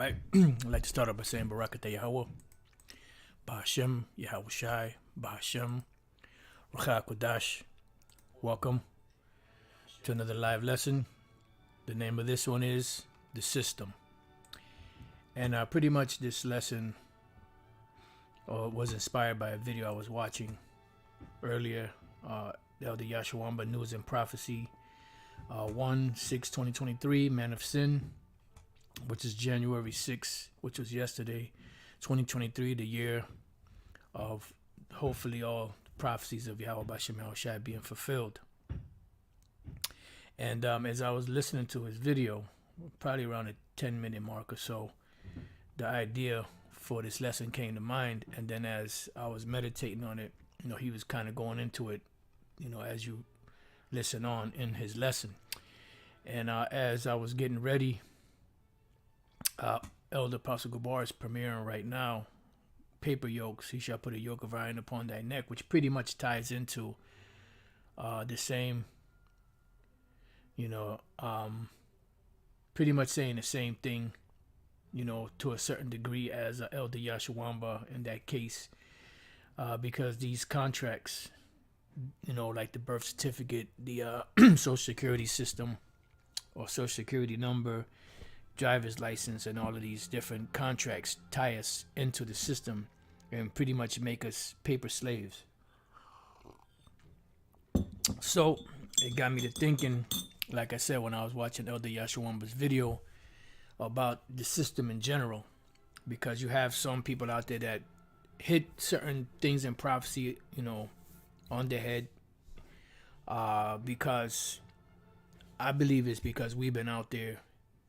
right. I'd like to start off by saying Barakatah Yahweh, Bahashem, Yahweh Shai, Bahashem, Rucha Kodash. Welcome to another live lesson. The name of this one is The System. And pretty much this lesson was inspired by a video I was watching earlier. Elder Yashawamba News and Prophecy 1/6/2023, Man of Sin, which is January 6th, which was yesterday, 2023, the year of hopefully all the prophecies of Yahweh Bashem Shai being fulfilled. And as I was listening to his video, probably around a 10-minute mark or so, the idea for this lesson came to mind. And then as I was meditating on it, he was kind of going into it, as you listen on in his lesson. And as I was getting ready, Elder Apostle Gabar is premiering right now, Paper Yokes. He shall put a yoke of iron upon thy neck, which pretty much ties into the same, pretty much saying the same thing, to a certain degree as Elder Yashawamba in that case, because these contracts, like the birth certificate, the Social Security system or Social Security number, driver's license, and all of these different contracts tie us into the system and pretty much make us paper slaves. So it got me to thinking, like I said, when I was watching Elder Yashawamba's video about the system in general, because you have some people out there that hit certain things in prophecy, on their head, because I believe it's because we've been out there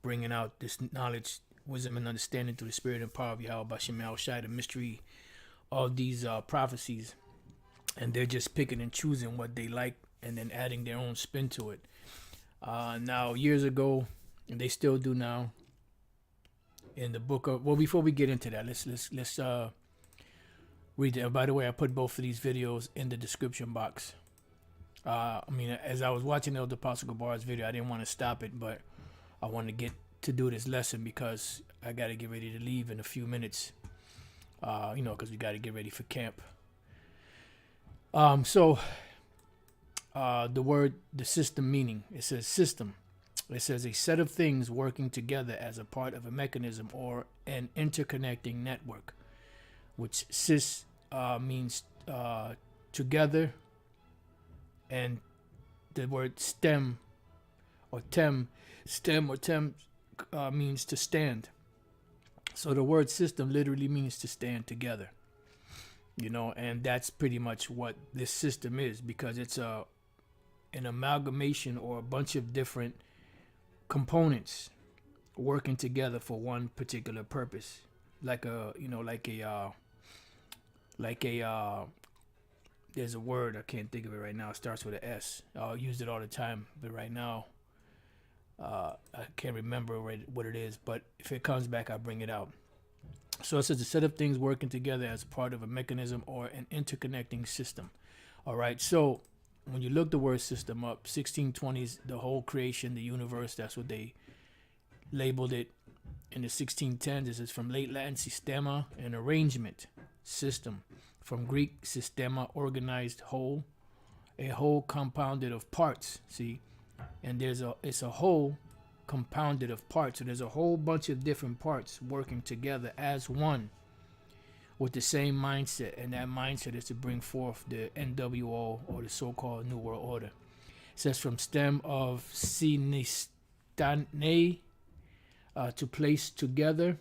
bringing out this knowledge, wisdom, and understanding through the spirit and power of Yahweh Bashem Shai, the mystery of these prophecies, and they're just picking and choosing what they like and then adding their own spin to it. Now, years ago, and they still do now, in the book of, well, before we get into that, let's read it. By the way, I put both of these videos in the description box. As I was watching Elder Apostle Gabar's video, I didn't want to stop it, but I want to get to do this lesson because I got to get ready to leave in a few minutes, because we got to get ready for camp. The word, the system meaning, it says system. It says a set of things working together as a part of a mechanism or an interconnecting network, which sys means together, and the word stem or tem means to stand. So the word system literally means to stand together, and that's pretty much what this system is, because it's an amalgamation or a bunch of different components working together for one particular purpose, there's a word, I can't think of it right now. It starts with an S. I'll use it all the time, but right now, I can't remember what it is, but if it comes back, I'll bring it out. So it says a set of things working together as part of a mechanism or an interconnecting system. All right. So when you look the word system up, 1620s, the whole creation, the universe, that's what they labeled it. In the 1610s, this is from late Latin systema, an arrangement, system. From Greek systema, organized whole, a whole compounded of parts. See, and it's a whole compounded of parts. So there's a whole bunch of different parts working together as one with the same mindset, and that mindset is to bring forth the NWO, or the so-called New World Order. It says from stem of sinistane, to place together.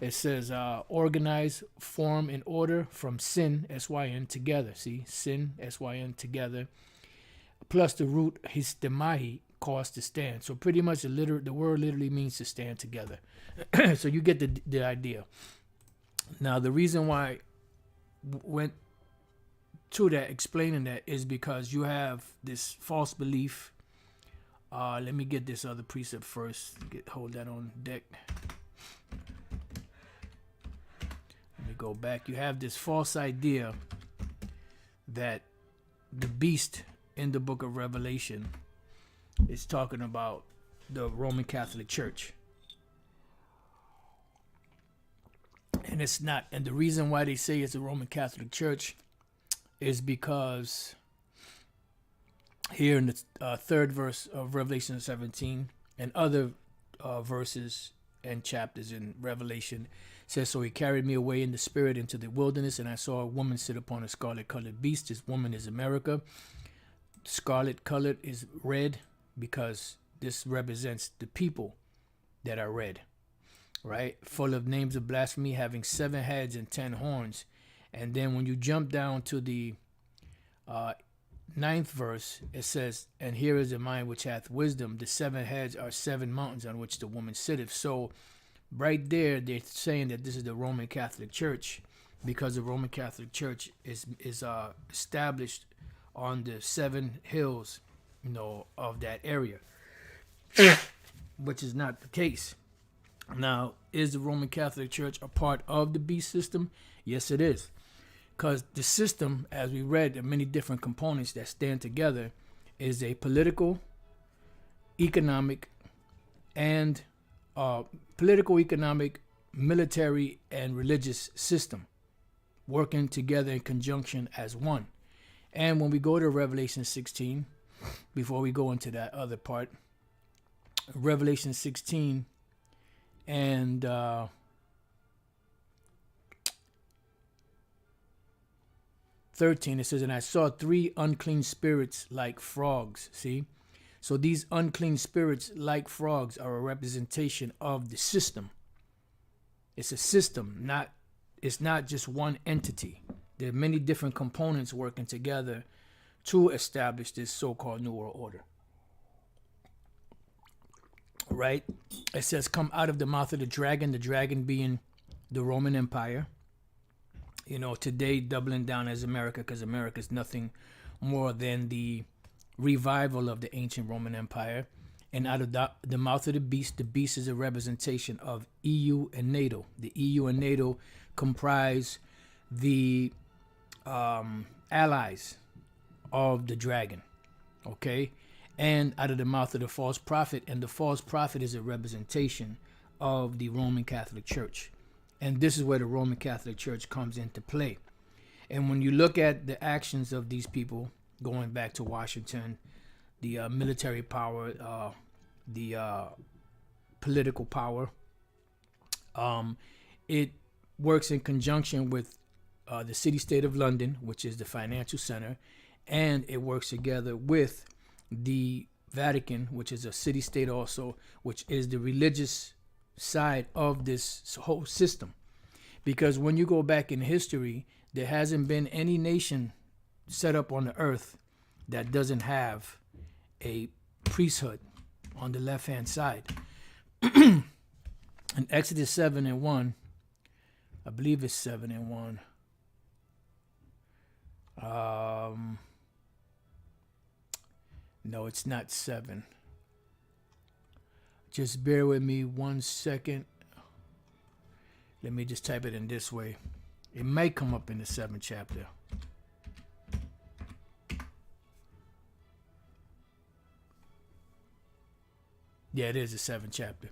It says organize, form, and order, from sin, S-Y-N, together. See, sin, S-Y-N, together. Plus the root histemahi, cause to stand. So pretty much the word literally means to stand together. So you get the idea. Now, the reason why I went to that, explaining that, is because you have this false belief. Let me get this other precept first. Hold that on deck. Let me go back. You have this false idea that the beast in the book of Revelation is talking about the Roman Catholic Church. And it's not. And the reason why they say it's a Roman Catholic Church is because here in the third verse of Revelation 17 and other verses and chapters in Revelation says, so he carried me away in the spirit into the wilderness, and I saw a woman sit upon a scarlet colored beast. This woman is America. Scarlet colored is red because this represents the people that are red, right? Full of names of blasphemy, having 7 heads and 10 horns. And then when you jump down to the 9th verse, it says, and here is the mind which hath wisdom. The 7 heads are 7 mountains on which the woman sitteth. So right there, they're saying that this is the Roman Catholic Church, because the Roman Catholic Church is established on the 7 hills, of that area, which is not the case. Now, is the Roman Catholic Church a part of the beast system? Yes, it is. Because the system, as we read, the many different components that stand together, is a political, economic, military, and religious system working together in conjunction as one. And when we go to Revelation 16, before we go into that other part, Revelation 16 and 13, it says, and I saw 3 unclean spirits like frogs. See? So these unclean spirits like frogs are a representation of the system. It's a system, it's not just one entity. There are many different components working together to establish this so-called New World Order. Right? It says, come out of the mouth of the dragon being the Roman Empire. Today doubling down as America, because America is nothing more than the revival of the ancient Roman Empire. And out of the mouth of the beast is a representation of EU and NATO. The EU and NATO comprise the allies of the dragon. Okay? And out of the mouth of the false prophet, and the false prophet is a representation of the Roman Catholic Church. And this is where the Roman Catholic Church comes into play. And when you look at the actions of these people, going back to Washington, the military power, the political power, it works in conjunction with the city-state of London, which is the financial center, and it works together with the Vatican, which is a city-state also, which is the religious side of this whole system. Because when you go back in history, there hasn't been any nation set up on the earth that doesn't have a priesthood on the left-hand side. In Exodus 7:1, I believe it's 7:1. No, it's not 7. Just bear with me 1 second. Let me just type it in this way. It might come up in the 7th chapter. Yeah, it is the 7th chapter.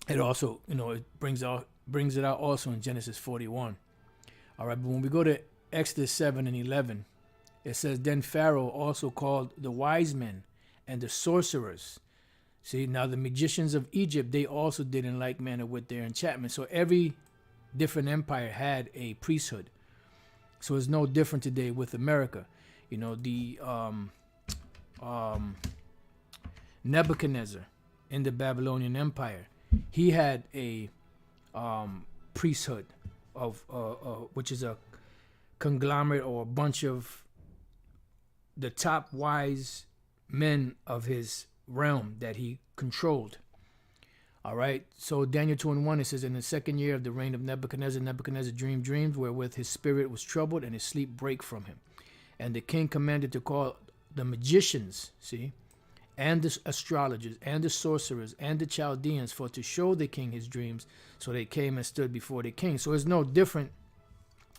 It also, it brings it out also in Genesis 41. All right, but when we go to Exodus 7:11, it says, then Pharaoh also called the wise men and the sorcerers. See, now the magicians of Egypt, they also did in like manner with their enchantment. So every different empire had a priesthood. So it's no different today with America. The Nebuchadnezzar in the Babylonian Empire, he had a priesthood of which is a conglomerate or a bunch of the top wise men of his realm that he controlled. All right. So Daniel 2:1, it says, in the 2nd year of the reign of Nebuchadnezzar, Nebuchadnezzar dreamed dreams wherewith his spirit was troubled and his sleep brake from him. And the king commanded to call the magicians, and the astrologers and the sorcerers and the Chaldeans for to show the king his dreams. So they came and stood before the king. So it's no different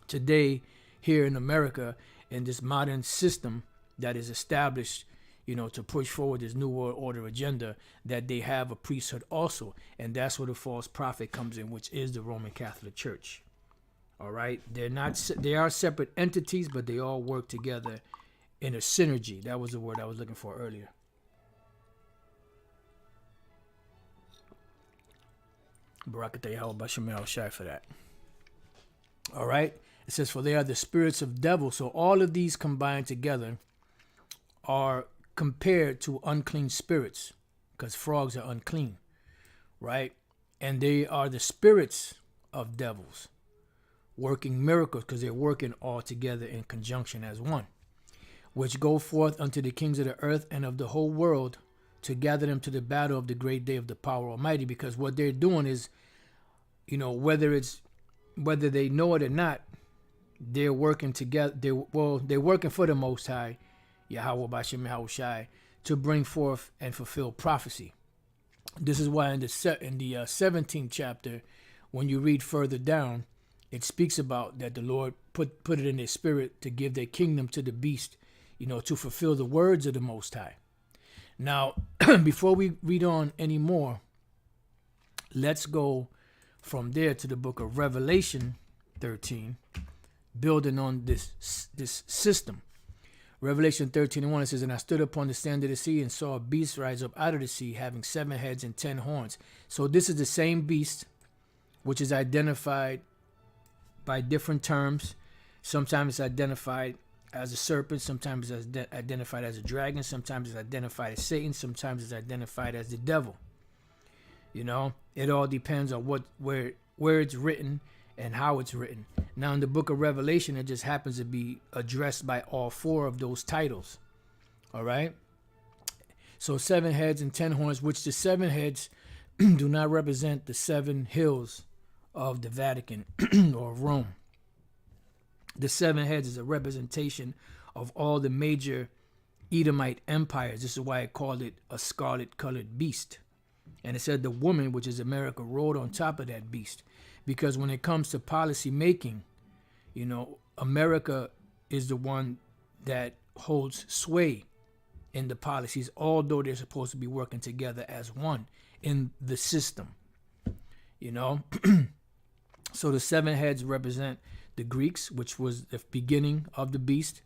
today here in America in this modern system that is established, to push forward this new world order agenda, that they have a priesthood also. And that's where the false prophet comes in, which is the Roman Catholic Church. All right. They are separate entities, but they all work together in a synergy. That was the word I was looking for earlier. Barakatah Yahweh Shemel Shai for that. All right. It says, for they are the spirits of devils. So all of these combined together are compared to unclean spirits, because frogs are unclean, right? And they are the spirits of devils working miracles, because they're working all together in conjunction as one, which go forth unto the kings of the earth and of the whole world to gather them to the battle of the great day of the power almighty. Because what they're doing is, whether they know it or not, they're working together. They're working for the Most High, Yahweh Bashem Yahushai, to bring forth and fulfill prophecy. This is why in the 17th chapter, when you read further down, it speaks about that the Lord put it in their spirit to give their kingdom to the beast, to fulfill the words of the Most High. Now, before we read on anymore, let's go from there to the book of Revelation 13, building on this system. Revelation 13:1, it says, and I stood upon the sand of the sea and saw a beast rise up out of the sea, having 7 heads and 10 horns. So this is the same beast, which is identified by different terms. Sometimes it's identified as a serpent, sometimes it's identified as a dragon, sometimes it's identified as Satan, sometimes it's identified as the devil. It all depends on where it's written and how it's written. Now, in the book of Revelation, it just happens to be addressed by all 4 of those titles. All right? So 7 heads and 10 horns, which the 7 heads do not represent the 7 hills of the Vatican or Rome. The 7 heads is a representation of all the major Edomite empires. This is why I called it a scarlet-colored beast. And it said the woman, which is America, rode on top of that beast. Because when it comes to policy making, America is the one that holds sway in the policies, although they're supposed to be working together as one in the system. So the 7 heads represent the Greeks, which was the beginning of the beast.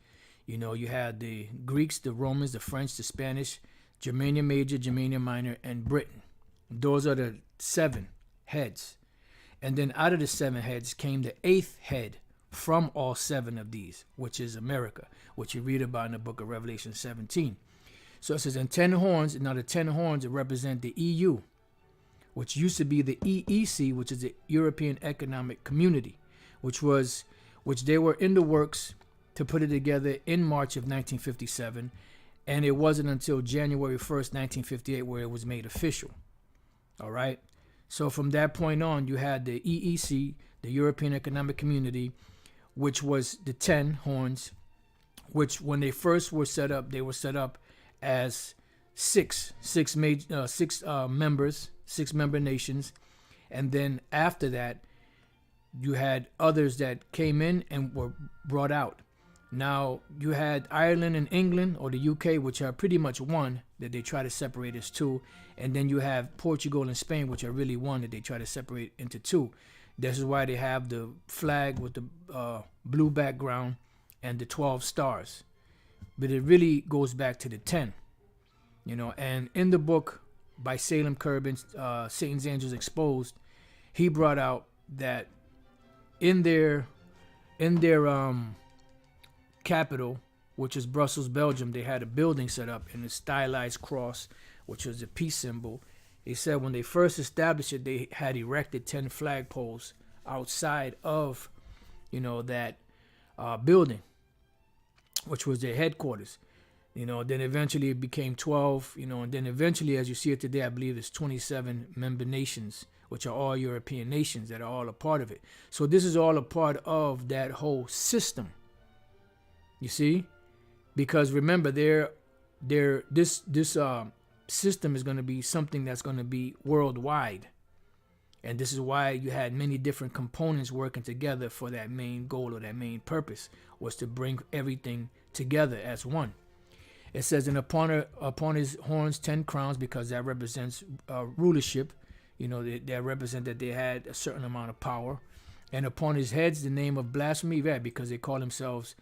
You had the Greeks, the Romans, the French, the Spanish, Germania Major, Germania Minor, and Britain. Those are the 7 heads. And then out of the 7 heads came the 8th head from all 7 of these, which is America, which you read about in the book of Revelation 17. So it says, and 10 horns. Now the 10 horns represent the EU, which used to be the EEC, which is the European Economic Community, which they were in the works to put it together in March of 1957. And it wasn't until January 1st, 1958, where it was made official. All right. So from that point on, you had the EEC, the European Economic Community, which was the 10 horns, which when they first were set up, they were set up as six members, 6 member nations. And then after that, you had others that came in and were brought out. Now, you had Ireland and England, or the UK, which are pretty much one, that they try to separate as 2. And then you have Portugal and Spain, which are really one, that they try to separate into 2. This is why they have the flag with the blue background and the 12 stars. But it really goes back to the 10. And in the book by Salem Kerbin, Satan's Angels Exposed, he brought out that in their capital, which is Brussels, Belgium, they had a building set up in a stylized cross, which was a peace symbol. They said when they first established it, they had erected 10 flagpoles outside of, that building, which was their headquarters. Then eventually it became 12, and then eventually, as you see it today, I believe it's 27 member nations, which are all European nations that are all a part of it. So this is all a part of that whole system. You see, because remember, this system is going to be something that's going to be worldwide, and this is why you had many different components working together for that main goal, or that main purpose was to bring everything together as one. It says, and upon his horns 10 crowns, because that represents rulership. That represent that they had a certain amount of power. And upon his heads the name of blasphemy, right? Because they call themselves,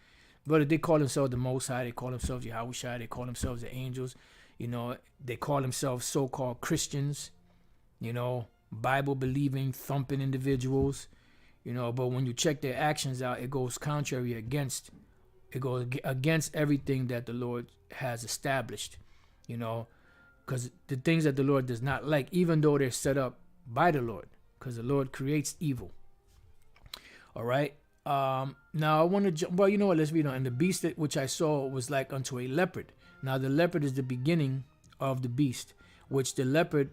but they call themselves the Most High. They call themselves Yahushua. They call themselves the angels. They call themselves so-called Christians. Bible believing, thumping individuals. But when you check their actions out, it goes against everything that the Lord has established. Because the things that the Lord does not like, even though they're set up by the Lord, because the Lord creates evil. All right. Now I want to jump. Well, you know what? Let's read on. And the beast which I saw was like unto a leopard. Now the leopard is the beginning of the beast, which the leopard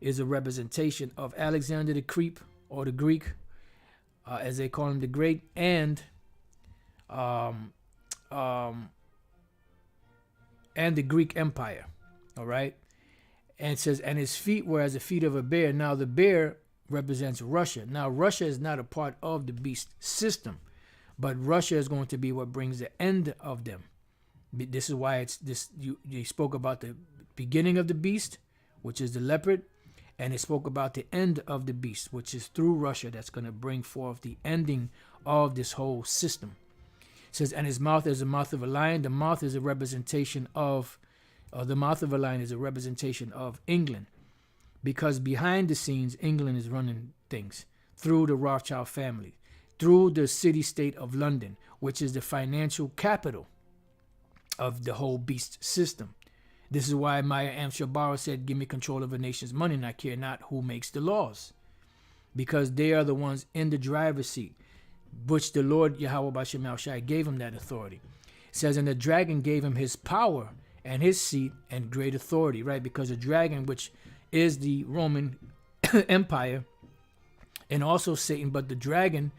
is a representation of Alexander the Creep, or the Greek, as they call him, the Great, and the Greek Empire. All right. And it says, and his feet were as the feet of a bear. Now the bear represents Russia. Now Russia is not a part of the beast system, but Russia is going to be what brings the end of them. This is why it's this. You spoke about the beginning of the beast, which is the leopard, and it spoke about the end of the beast, which is through Russia, that's going to bring forth the ending of this whole system. It says, and his mouth is the mouth of a lion. The mouth is a representation of the mouth of a lion is a representation of England, because behind the scenes, England is running things through the Rothschild family, through the city-state of London, which is the financial capital of the whole beast system. This is why Maya Angelou said, give me control of a nation's money, and I care not who makes the laws, because they are the ones in the driver's seat, which the Lord Yahweh Bashem Al Shai gave him that authority. It says, and the dragon gave him his power and his seat and great authority, right? Because the dragon, which is the Roman Empire, and also Satan, but the dragon,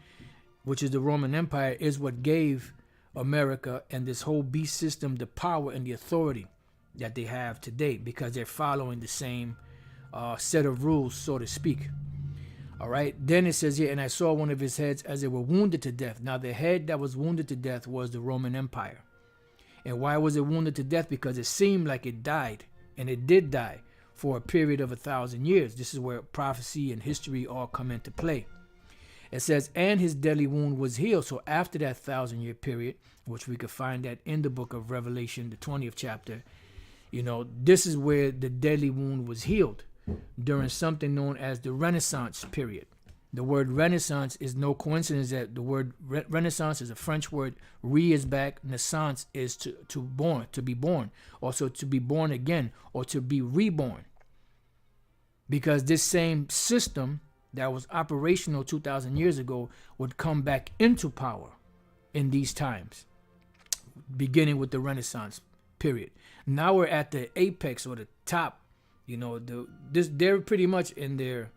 which is the Roman Empire, is what gave America and this whole beast system the power and the authority that they have today, because they're following the same set of rules, so to speak. All right. Then it says here, and I saw one of his heads as they were wounded to death. Now the head that was wounded to death was the Roman Empire. And why was it wounded to death? Because it seemed like it died, and it did die for a period of 1,000 years. This is where prophecy and history all come into play. It says, and his deadly wound was healed. So after that 1,000-year period, which we could find that in the book of Revelation, the 20th chapter, this is where the deadly wound was healed, during something known as the Renaissance period. The word Renaissance is no coincidence that the word Renaissance is a French word. Re is back. Naissance is to be born. Also to be born again, or to be reborn. Because this same system that was operational 2,000 years ago would come back into power in these times, beginning with the Renaissance period. Now we're at the apex, or the top. They're pretty much in the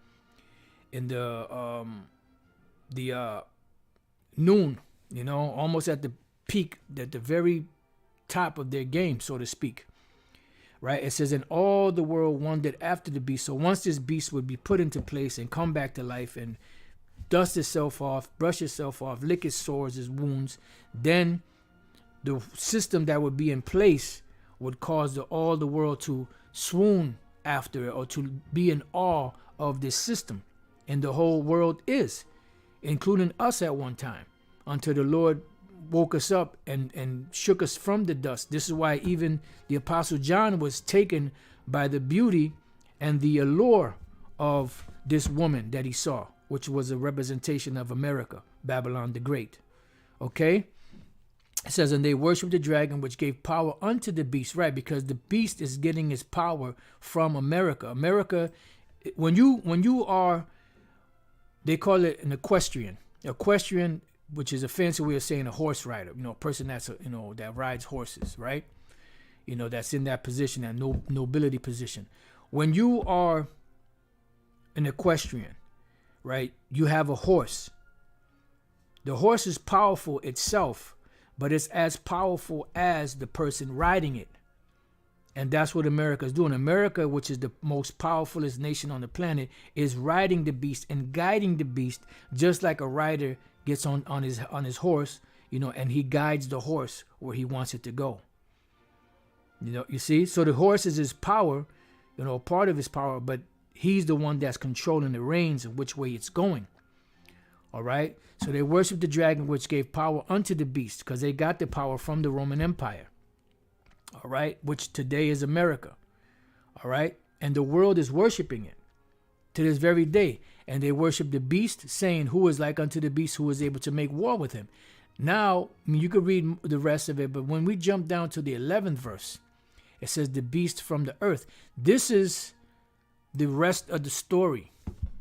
noon, almost at the peak, at the very top of their game, so to speak. Right? It says, and all the world wondered after the beast. So once this beast would be put into place and come back to life and dust itself off, brush itself off, lick its sores, its wounds, then the system that would be in place would cause all the world to swoon after it, or to be in awe of this system. And the whole world is, including us at one time, until the Lord woke us up and shook us from the dust. This is why even the Apostle John was taken by the beauty and the allure of this woman that he saw, which was a representation of America, Babylon the Great. Okay? It says, and they worshiped the dragon, which gave power unto the beast, right? Because the beast is getting his power from America. America, when you are, they call it an equestrian. Equestrian, which is a fancy way of saying a horse rider. A person that's that rides horses, right? That's in that position, that nobility position. When you are an equestrian, right? You have a horse. The horse is powerful itself, but it's as powerful as the person riding it. And that's what America is doing. America, which is the most powerfulest nation on the planet, is riding the beast and guiding the beast, just like a rider gets on his horse, and he guides the horse where he wants it to go. You see? So the horse is his power, part of his power, but he's the one that's controlling the reins of which way it's going. All right? So they worship the dragon, which gave power unto the beast, because they got the power from the Roman Empire. All right? Which today is America. All right? And the world is worshiping it to this very day. And they worship the beast, saying, who is like unto the beast, who is able to make war with him. Now, you could read the rest of it, but when we jump down to the 11th verse, it says the beast from the earth. This is the rest of the story,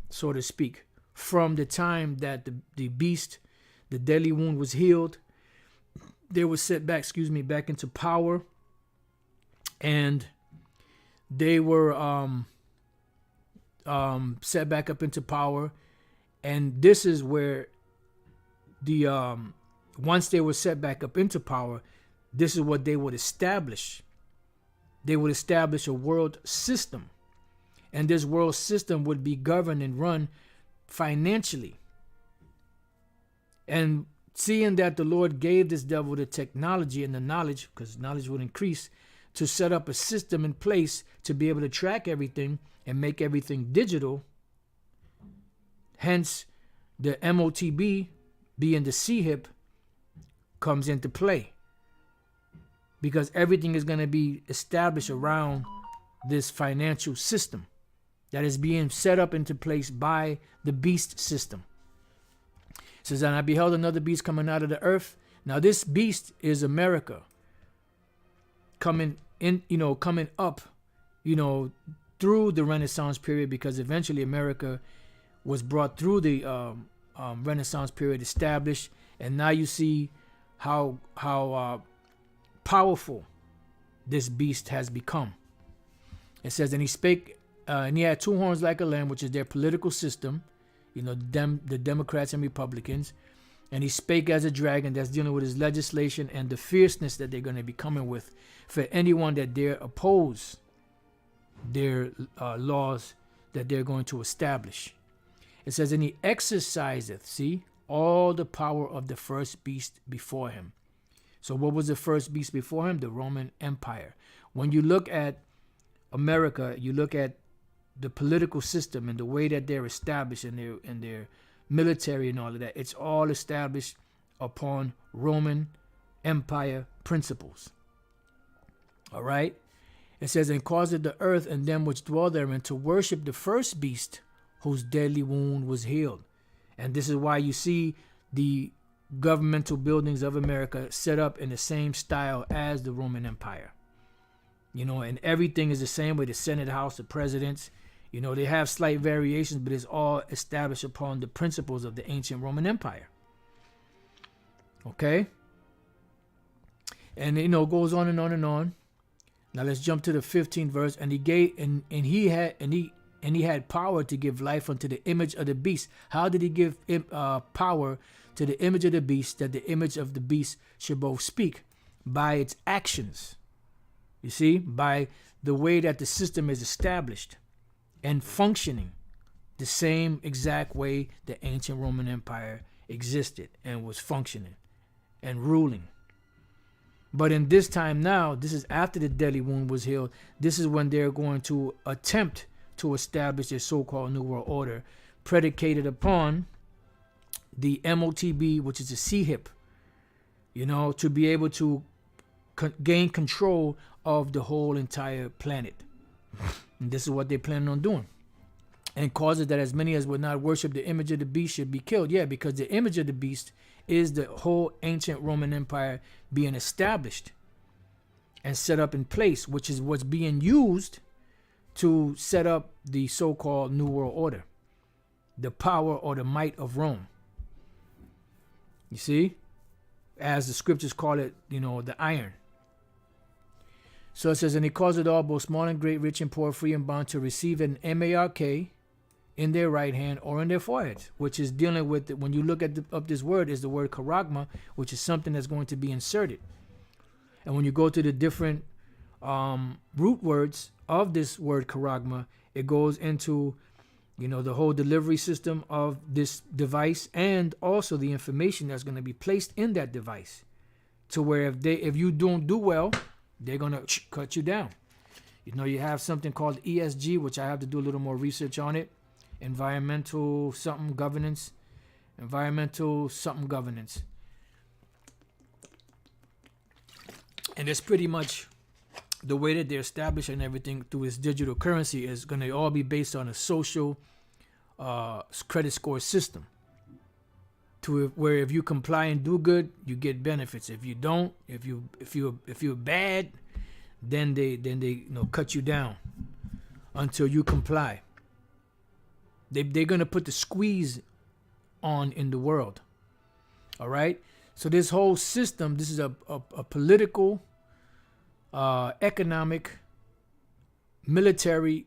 so to speak, from the time that the beast, the deadly wound was healed. They were set back, back into power. And they were set back up into power. And this is where once they were set back up into power, this is what they would establish. They would establish a world system. And this world system would be governed and run financially. And seeing that the Lord gave this devil the technology and the knowledge, because knowledge would increase, to set up a system in place to be able to track everything and make everything digital. Hence, the MOTB, being the CHIP, comes into play. Because everything is going to be established around this financial system that is being set up into place by the beast system. It says, and I beheld another beast coming out of the earth. Now this beast is America. Coming up, through the Renaissance period, because eventually America was brought through the Renaissance period, established, and now you see how powerful this beast has become. It says, and he spake, and he had two horns like a lamb, which is their political system, the Democrats and Republicans. And he spake as a dragon, that's dealing with his legislation and the fierceness that they're going to be coming with for anyone that dare oppose their laws that they're going to establish. It says, and he exerciseth, all the power of the first beast before him. So what was the first beast before him? The Roman Empire. When you look at America, you look at the political system and the way that they're established and their military and all of that. It's all established upon Roman Empire principles. All right. It says, and caused the earth and them which dwell therein to worship the first beast whose deadly wound was healed. And this is why you see the governmental buildings of America set up in the same style as the Roman Empire. And everything is the same way. The Senate House, the presidents, they have slight variations, but it's all established upon the principles of the ancient Roman Empire. Okay? And it goes on and on and on. Now let's jump to the 15th verse. And he gave and he had power to give life unto the image of the beast. How did he give power to the image of the beast, that the image of the beast should both speak? By its actions. You see, by the way that the system is established and functioning the same exact way the ancient Roman Empire existed and was functioning and ruling. But in this time now, this is after the deadly wound was healed. This is when they're going to attempt to establish their so-called New World Order, predicated upon the MOTB, which is the CHIP, to be able to gain control of the whole entire planet. And this is what they're planning on doing. And causes that as many as would not worship the image of the beast should be killed. Yeah, because the image of the beast is the whole ancient Roman Empire being established and set up in place, which is what's being used to set up the so-called New World Order, the power or the might of Rome. You see, as the scriptures call it, the iron. So it says, and he caused it all, both small and great, rich and poor, free and bond, to receive an mark in their right hand or in their foreheads, which is dealing with, when you look at up this word, is the word charagma, which is something that's going to be inserted. And when you go to the different root words of this word charagma, it goes into, the whole delivery system of this device, and also the information that's going to be placed in that device, to where if you don't do well, they're going to cut you down. You know, you have something called ESG, which I have to do a little more research on it. Environmental something governance. Environmental something governance. And it's pretty much the way that they're establishing everything through its digital currency is going to all be based on a social credit score system. To where if you comply and do good, you get benefits. If you don't, if you're bad, then they cut you down until you comply. They're gonna put the squeeze on in the world. All right. So this whole system, this is a political, economic, military,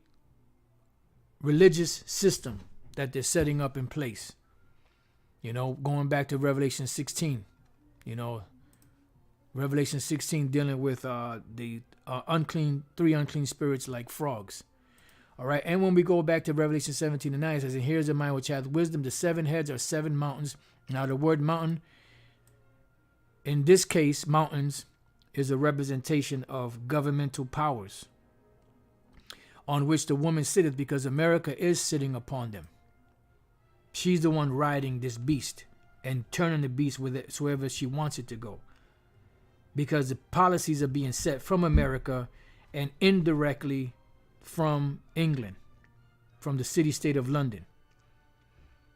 religious system that they're setting up in place. You know, going back to Revelation 16, you know, Revelation 16 dealing with the three unclean spirits like frogs. All right. And when we go back to Revelation 17 and 9, it says, and here's a mind which hath wisdom. The 7 heads are 7 mountains. Now the word mountain, in this case, mountains is a representation of governmental powers on which the woman sitteth, because America is sitting upon them. She's the one riding this beast and turning the beast with it wherever she wants it to go. Because the policies are being set from America and indirectly from England, from the city-state of London.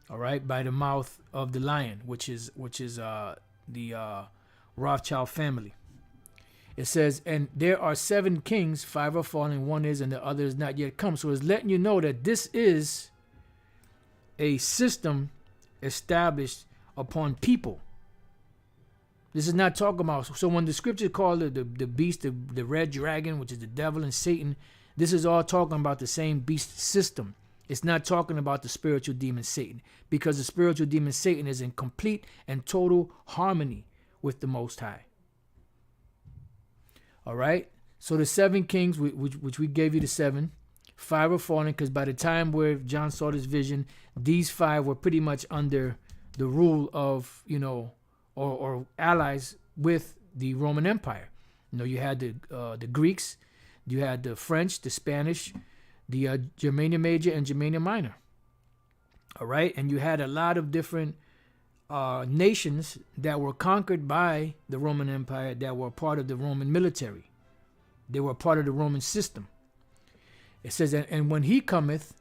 All right, by the mouth of the lion, which is the Rothschild family. It says, and there are 7 kings, 5 are fallen, 1 is, and the other is not yet come. So it's letting you know that this is a system established upon people. This is not talking about, so when the scripture called the beast, the red dragon, which is the devil and Satan, this is all talking about the same beast system. It's not talking about the spiritual demon Satan, because the spiritual demon Satan is in complete and total harmony with the Most High. All right. So the 7 kings, which we gave you the 7, 5 were fallen, because by the time where John saw this vision, these 5 were pretty much under the rule of, you know, or allies with the Roman Empire. You know, you had the Greeks, you had the French, the Spanish, the Germania Major and Germania Minor. All right. And you had a lot of different nations that were conquered by the Roman Empire that were part of the Roman military. They were part of the Roman system. It says, and when he cometh,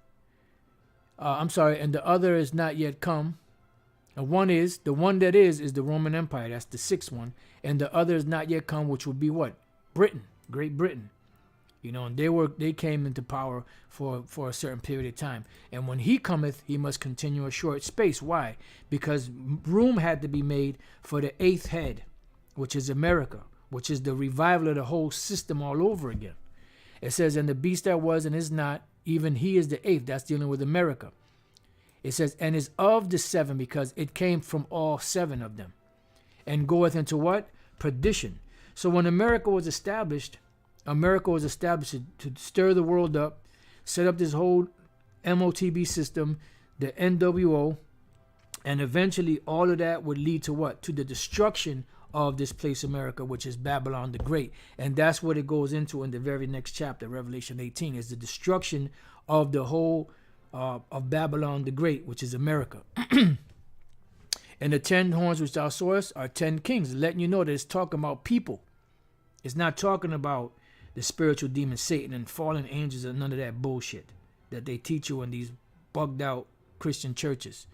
and the other is not yet come. And the one that is the Roman Empire. That's the 6th one. And the other is not yet come, which would be what? Britain, Great Britain. You know, and they came into power for a certain period of time. And when he cometh, he must continue a short space. Why? Because room had to be made for the 8th head, which is America, which is the revival of the whole system all over again. It says, and the beast that was and is not, even he is the 8th. That's dealing with America. It says, and is of the 7, because it came from all 7 of them. And goeth into what? Perdition. So when America was established to stir the world up, set up this whole MOTB system, the NWO, and eventually all of that would lead to what? To the destruction of this place America, which is Babylon the Great. And that's what it goes into in the very next chapter, Revelation 18, is the destruction of the whole of Babylon the Great, which is America. And the 10 horns which thou sawest are 10 kings, letting you know that it's talking about people. It's not talking about the spiritual demon Satan and fallen angels and none of that bullshit that they teach you in these bugged out Christian churches,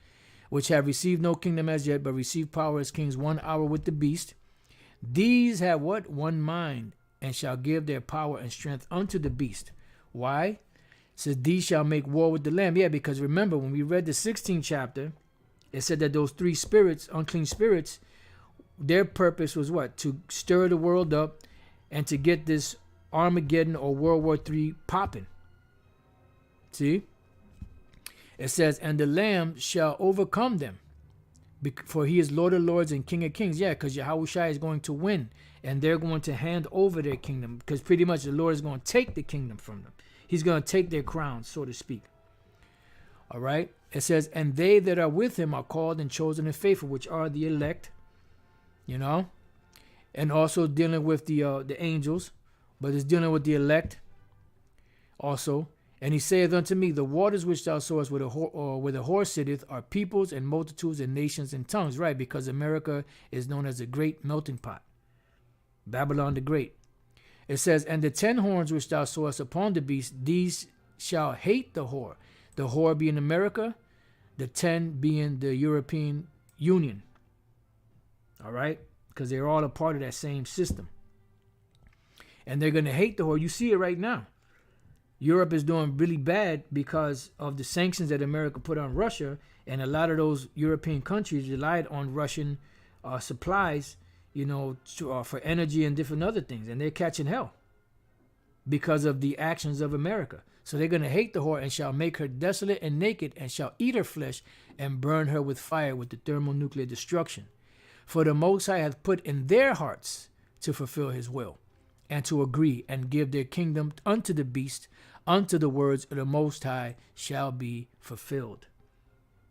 which have received no kingdom as yet, but receive power as kings 1 hour with the beast. These have what? One mind, and shall give their power and strength unto the beast. Why? It says, these shall make war with the Lamb. Yeah, because remember, when we read the 16th chapter, it said that those 3 spirits, unclean spirits, their purpose was what? To stir the world up and to get this Armageddon or World War III popping. See? It says, and the Lamb shall overcome them, for he is Lord of Lords and King of Kings. Yeah, because Yahushua is going to win, and they're going to hand over their kingdom, because pretty much the Lord is going to take the kingdom from them. He's going to take their crown, so to speak. All right? It says, and they that are with him are called and chosen and faithful, which are the elect, you know? And also dealing with the angels, but it's dealing with the elect also. And he saith unto me, the waters which thou sawest where the horse sitteth are peoples and multitudes and nations and tongues. Right, because America is known as a great melting pot. Babylon the Great. It says, and the 10 horns which thou sawest upon the beast, these shall hate the whore being America, the 10 being the European Union. All right, because they're all a part of that same system. And they're going to hate the whore. You see it right now. Europe is doing really bad because of the sanctions that America put on Russia, and a lot of those European countries relied on Russian supplies, for energy and different other things, and they're catching hell because of the actions of America. So they're going to hate the whore and shall make her desolate and naked, and shall eat her flesh and burn her with fire, with the thermonuclear destruction. For the Most High hath put in their hearts to fulfill his will, and to agree and give their kingdom unto the beast, unto the words of the Most High shall be fulfilled.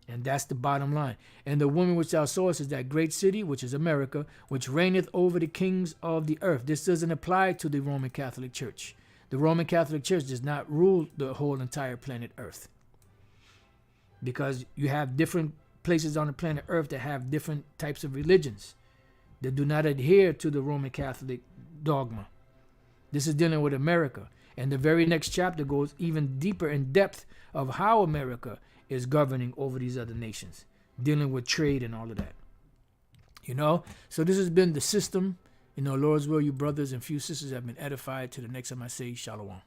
And that's the bottom line. And the woman which thou sawest is that great city, which is America, which reigneth over the kings of the earth. This doesn't apply to the Roman Catholic Church. The Roman Catholic Church does not rule the whole entire planet Earth, because you have different places on the planet Earth that have different types of religions that do not adhere to the Roman Catholic dogma. This is dealing with America. And the very next chapter goes even deeper in depth of how America is governing over these other nations, dealing with trade and all of that. So this has been the system. Lord's will, you brothers and few sisters have been edified. To the next time I say, Shalom.